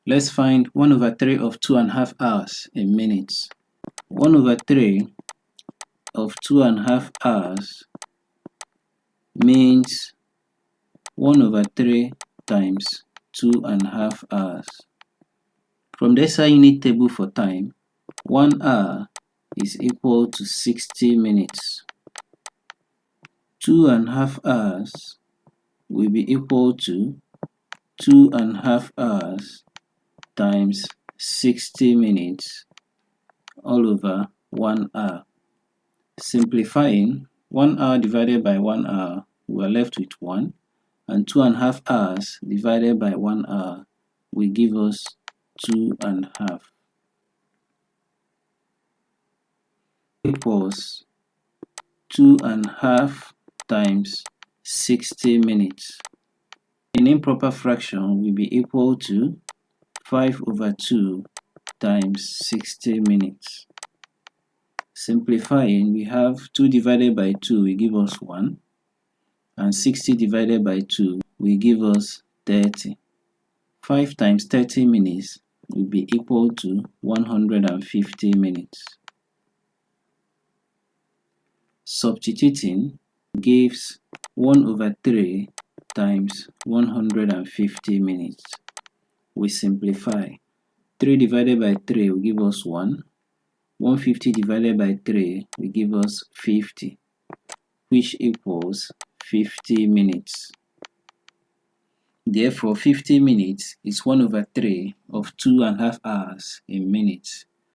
Let's find 1 over 3 of 2.5 hours in minutes. 1 over 3 of 2.5 hours means 1 over 3 times 2.5 hours. From the SI unit table for time, 1 hour is equal to 60 minutes. 2.5 hours will be equal to 2.5 hours times 60 minutes all over 1 hour. Simplifying, 1 hour divided by 1 hour, we are left with 1, and 2.5 hours divided by 1 hour will give us 2.5. Equals 2.5 times 60 minutes. An improper fraction will be equal to 5 over 2 times 60 minutes. Simplifying, we have 2 divided by 2 will give us 1, and 60 divided by 2 will give us 30. 5 times 30 minutes will be equal to 150 minutes. Substituting gives 1 over 3 times 150 minutes. We simplify. 3 divided by 3 will give us 1. 150 divided by 3 will give us 50, which equals 50 minutes. Therefore, 50 minutes is 1 over 3 of 2.5 hours in minutes.